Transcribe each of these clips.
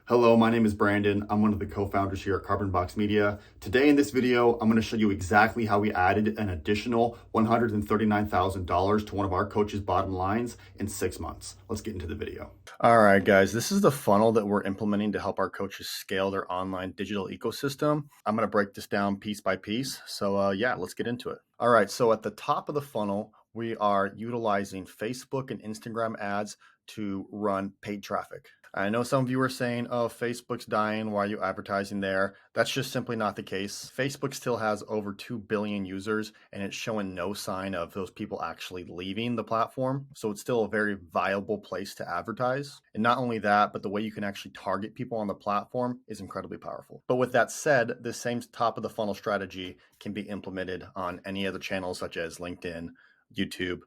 Hello, my name is Brandon. I'm one of the co-founders here at Carbon Box Media. Today in this video, I'm going to show you exactly how we added an additional $139,000 to one of our coaches' bottom lines in 6 months. Let's get into the video. All right, guys, this is the funnel that we're implementing to help our coaches scale their online digital ecosystem. I'm going to break this down piece by piece. So yeah, let's get into it. All right, so at the top of the funnel, we are utilizing Facebook and Instagram ads to run paid traffic. I know some of you are saying, oh, Facebook's dying. Why are you advertising there? That's just simply not the case. Facebook still has over 2 billion users, and it's showing no sign of those people actually leaving the platform. So it's still a very viable place to advertise. And not only that, but the way you can actually target people on the platform is incredibly powerful. But with that said, the same top of the funnel strategy can be implemented on any other channels such as LinkedIn, YouTube,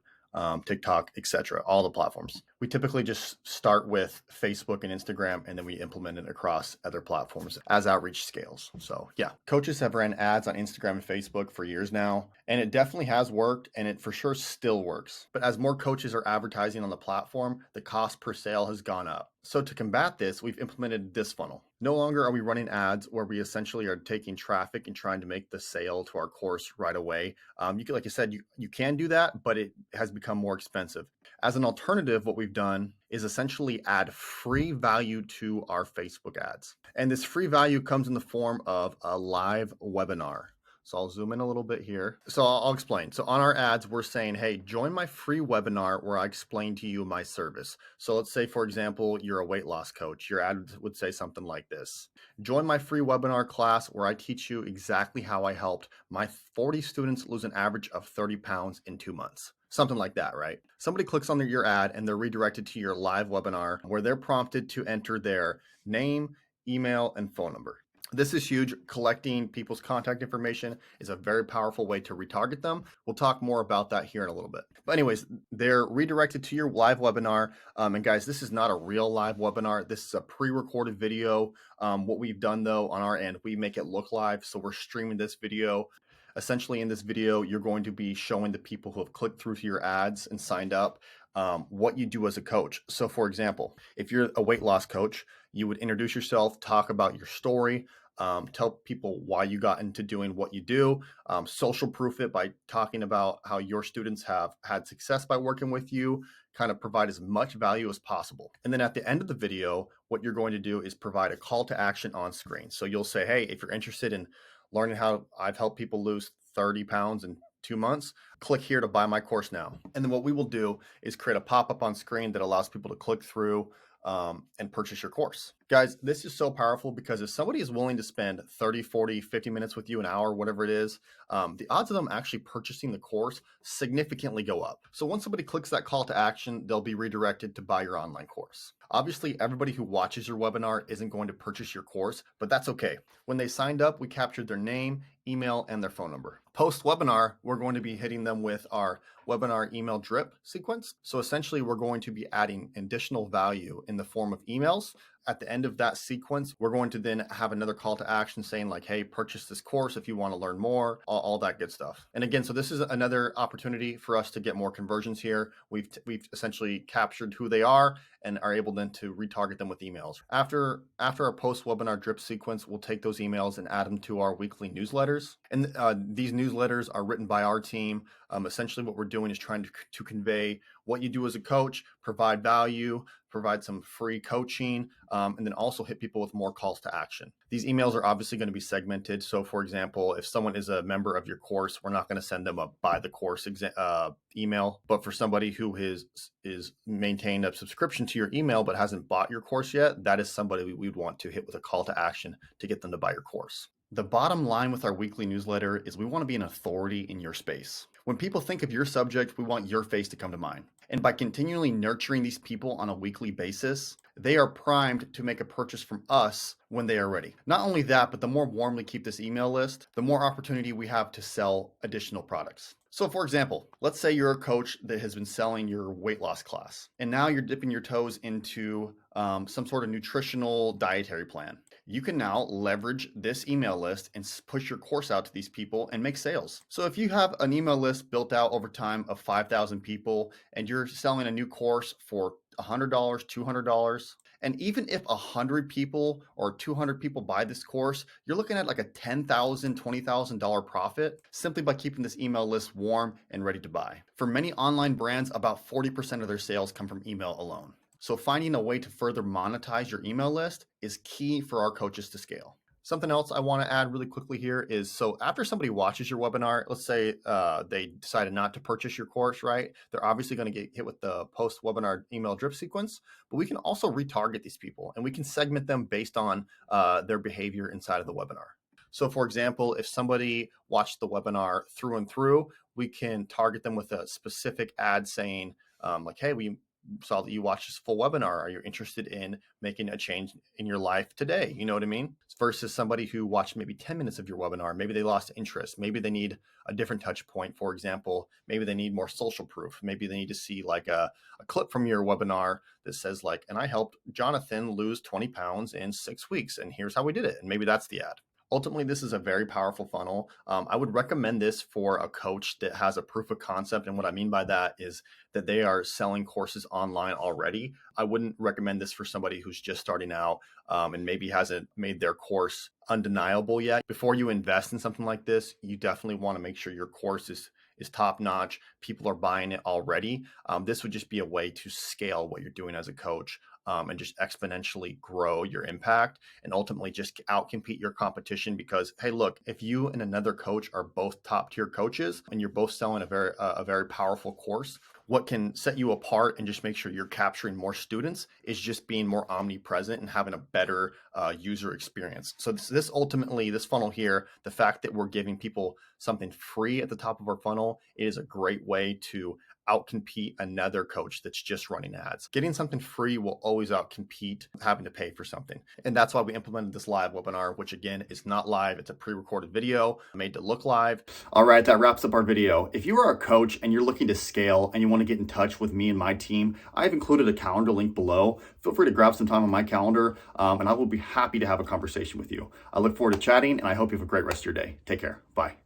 TikTok, etc., all the platforms. We typically just start with Facebook and Instagram, and then we implement it across other platforms as outreach scales. So yeah, coaches have ran ads on Instagram and Facebook for years now, and it definitely has worked, and it for sure still works. But as more coaches are advertising on the platform, the cost per sale has gone up. So to combat this, we've implemented this funnel. No longer are we running ads where we essentially are taking traffic and trying to make the sale to our course right away. You can, like I said, you can do that, but it has become more expensive. As an alternative, what we've done is essentially add free value to our Facebook ads. And this free value comes in the form of a live webinar. So I'll zoom in a little bit here. So I'll explain. So on our ads, we're saying, hey, join my free webinar where I explain to you my service. So let's say, for example, you're a weight loss coach. Your ad would say something like this. Join my free webinar class where I teach you exactly how I helped my 40 students lose an average of 30 pounds in 2 months. Something like that, right? Somebody clicks on your ad and they're redirected to your live webinar where they're prompted to enter their name, email, and phone number. This is huge. Collecting people's contact information is a very powerful way to retarget them. We'll talk more about that here in a little bit. But anyways, they're redirected to your live webinar. And guys, this is not a real live webinar. This is a pre-recorded video. What we've done though on our end, we make it look live. So we're streaming this video. Essentially in this video, you're going to be showing the people who have clicked through to your ads and signed up what you do as a coach. So for example, if you're a weight loss coach, you would introduce yourself, talk about your story, tell people why you got into doing what you do, social proof it by talking about how your students have had success by working with you, kind of provide as much value as possible. And then at the end of the video, what you're going to do is provide a call to action on screen. So you'll say, hey, if you're interested in learning how I've helped people lose 30 pounds in 2 months, click here to buy my course now. And then what we will do is create a pop-up on screen that allows people to click through and purchase your course. Guys, this is so powerful because if somebody is willing to spend 30, 40, 50 minutes with you, an hour, whatever it is, the odds of them actually purchasing the course significantly go up. So once somebody clicks that call to action, they'll be redirected to buy your online course. Obviously, everybody who watches your webinar isn't going to purchase your course, but that's okay. When they signed up, we captured their name, email, and their phone number. Post-webinar, we're going to be hitting them with our webinar email drip sequence. So essentially, we're going to be adding additional value in the form of emails. At the end of that sequence, we're going to then have another call to action saying like, hey, purchase this course if you want to learn more, all that good stuff. And again, so this is another opportunity for us to get more conversions here. We've essentially captured who they are and are able then to retarget them with emails. After our post-webinar drip sequence, we'll take those emails and add them to our weekly newsletters. And these newsletters are written by our team. Essentially what we're doing is trying to convey what you do as a coach, provide value, provide some free coaching, and then also hit people with more calls to action. These emails are obviously going to be segmented. So for example, if someone is a member of your course, we're not going to send them a buy the course email. But for somebody who is maintained a subscription to your email but hasn't bought your course yet, that is somebody we would want to hit with a call to action to get them to buy your course. The bottom line with our weekly newsletter is we want to be an authority in your space. When people think of your subject, we want your face to come to mind. And by continually nurturing these people on a weekly basis, they are primed to make a purchase from us when they are ready. Not only that, but the more warm we keep this email list, the more opportunity we have to sell additional products. So for example, let's say you're a coach that has been selling your weight loss class, and now you're dipping your toes into some sort of nutritional dietary plan. You can now leverage this email list and push your course out to these people and make sales. So if you have an email list built out over time of 5,000 people and you're selling a new course for $100, $200, And even if 100 people or 200 people buy this course, you're looking at like a $10,000, $20,000 profit simply by keeping this email list warm and ready to buy. For many online brands, about 40% of their sales come from email alone. So finding a way to further monetize your email list is key for our coaches to scale. Something else I want to add really quickly here is, so after somebody watches your webinar, let's say they decided not to purchase your course, right? They're obviously going to get hit with the post-webinar email drip sequence, but we can also retarget these people and we can segment them based on their behavior inside of the webinar. So for example, if somebody watched the webinar through and through, we can target them with a specific ad saying like, hey, we saw that you watched this full webinar. Are you interested in making a change in your life today? You know what I mean? Versus somebody who watched maybe 10 minutes of your webinar. Maybe they lost interest. Maybe they need a different touch point. For example, maybe they need more social proof. Maybe they need to see like a clip from your webinar that says like, and I helped Jonathan lose 20 pounds in 6 weeks. And here's how we did it. And maybe that's the ad. Ultimately, this is a very powerful funnel. I would recommend this for a coach that has a proof of concept. And what I mean by that is that they are selling courses online already. I wouldn't recommend this for somebody who's just starting out and maybe hasn't made their course undeniable yet. Before you invest in something like this, you definitely want to make sure your course is top notch. People are buying it already. This would just be a way to scale what you're doing as a coach and just exponentially grow your impact and ultimately just outcompete your competition. Because, hey, look, if you and another coach are both top tier coaches and you're both selling a very powerful course, what can set you apart and just make sure you're capturing more students is just being more omnipresent and having a better user experience. So this ultimately, this funnel here, the fact that we're giving people something free at the top of our funnel is a great way to outcompete another coach that's just running ads. Getting something free will always outcompete having to pay for something. And that's why we implemented this live webinar, which again is not live. It's a pre-recorded video made to look live. All right, that wraps up our video. If you are a coach and you're looking to scale and you want to get in touch with me and my team, I've included a calendar link below. Feel free to grab some time on my calendar and I will be happy to have a conversation with you. I look forward to chatting and I hope you have a great rest of your day. Take care. Bye.